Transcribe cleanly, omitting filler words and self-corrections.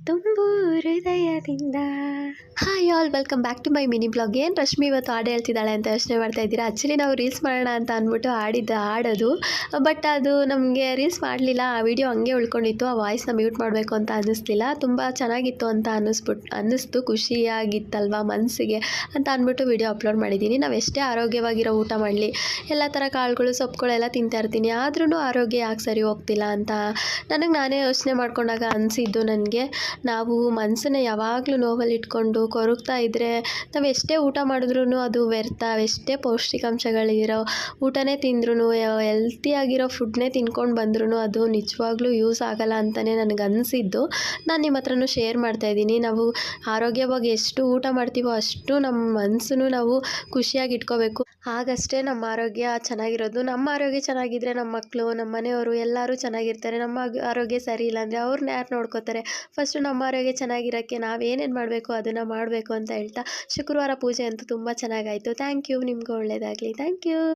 ತುಂಬು ಹೃದಯದಿಂದ. Hi all, welcome back to my mini blog. ಏನು ರಶ್ಮಿ ಇವತ್ತು ಹಾಡು ಹೇಳ್ತಿದ್ದಾಳೆ ಅಂತ ಯೋಚನೆ ಮಾಡ್ತಾ ಇದ್ದೀರಾ? ಆ್ಯಕ್ಚುಲಿ ನಾವು ರೀಲ್ಸ್ ಮಾಡೋಣ ಅಂತ ಅಂದ್ಬಿಟ್ಟು ಆಡಿದ್ದ ಹಾಡೋದು, ಬಟ್ ಅದು ನಮಗೆ ರೀಲ್ಸ್ ಮಾಡಲಿಲ್ಲ. ಆ ವಿಡಿಯೋ ಹಂಗೆ ಉಳ್ಕೊಂಡಿತ್ತು. ಆ ವಾಯ್ಸ್ನ ಮ್ಯೂಟ್ ಮಾಡಬೇಕು ಅಂತ ಅನ್ನಿಸ್ಲಿಲ್ಲ. ತುಂಬ ಚೆನ್ನಾಗಿತ್ತು ಅಂತ ಅನ್ನಿಸ್ತು, ಖುಷಿಯಾಗಿತ್ತಲ್ವ ಮನಸ್ಸಿಗೆ ಅಂತ ಅಂದ್ಬಿಟ್ಟು ವಿಡಿಯೋ ಅಪ್ಲೋಡ್ ಮಾಡಿದ್ದೀನಿ. ನಾವು ಎಷ್ಟೇ ಆರೋಗ್ಯವಾಗಿರೋ ಊಟ ಮಾಡಲಿ, ಎಲ್ಲ ಥರ ಕಾಳುಗಳು ಸೊಪ್ಪುಗಳೆಲ್ಲ ತಿಂತಾ ಇರ್ತೀನಿ, ಆದ್ರೂ ಆರೋಗ್ಯ ಯಾಕೆ ಸರಿ ಹೋಗ್ತಿಲ್ಲ ಅಂತ ನನಗೆ ನಾನೇ ಯೋಚನೆ ಮಾಡ್ಕೊಂಡಾಗ ಅನಿಸಿದ್ದು ನನಗೆ, ನಾವು ಮನಸ್ಸನ್ನ ಯಾವಾಗಲೂ ನೋವಲ್ಲಿ ಇಟ್ಕೊಂಡು ಕೊರಗ್ತಾ ಇದ್ದರೆ ನಾವು ಎಷ್ಟೇ ಊಟ ಮಾಡಿದ್ರೂ ಅದು ವ್ಯರ್ಥ. ಎಷ್ಟೇ ಪೌಷ್ಟಿಕಾಂಶಗಳಿರೋ ಊಟನೇ ತಿಂದ್ರೂ, ಹೆಲ್ತಿಯಾಗಿರೋ ಫುಡ್ನೇ ತಿನ್ಕೊಂಡು ಬಂದ್ರೂ ಅದು ನಿಜವಾಗ್ಲೂ ಯೂಸ್ ಆಗಲ್ಲ ಅಂತಲೇ ನನಗೆ ಅನಿಸಿದ್ದು ನಾನು ನಿಮ್ಮ ಹತ್ರನೂ ಶೇರ್ ಮಾಡ್ತಾಯಿದ್ದೀನಿ. ನಾವು ಆರೋಗ್ಯವಾಗಿ ಎಷ್ಟು ಊಟ ಮಾಡ್ತೀವೋ ಅಷ್ಟು ನಮ್ಮ ಮನಸ್ಸನ್ನು ನಾವು ಖುಷಿಯಾಗಿ ಇಟ್ಕೋಬೇಕು. ಆಗಷ್ಟೇ ನಮ್ಮ ಆರೋಗ್ಯ ಚೆನ್ನಾಗಿರೋದು. ನಮ್ಮ ಆರೋಗ್ಯ ಚೆನ್ನಾಗಿದ್ದರೆ ನಮ್ಮ ಮಕ್ಕಳು, ನಮ್ಮ ಮನೆಯವರು ಎಲ್ಲರೂ ಚೆನ್ನಾಗಿರ್ತಾರೆ. ನಮ್ಮ ಆರೋಗ್ಯ ಸರಿ ಇಲ್ಲ ಅಂದರೆ ಅವ್ರನ್ನ ಯಾರು ನೋಡ್ಕೋತಾರೆ? ಫಸ್ಟು ನಮ್ಮ ಆರೋಗ್ಯ ಚೆನ್ನಾಗಿರೋಕ್ಕೆ ನಾವೇನೇನು ಮಾಡಬೇಕು ಅದನ್ನು ಮಾಡಬೇಕು ಅಂತ ಹೇಳ್ತಾ, ಶುಕ್ರವಾರ ಪೂಜೆ ಅಂತೂ ತುಂಬ ಚೆನ್ನಾಗಾಯಿತು. Thank you. ನಿಮಗೂ ಒಳ್ಳೆಯದಾಗಲಿ. Thank you.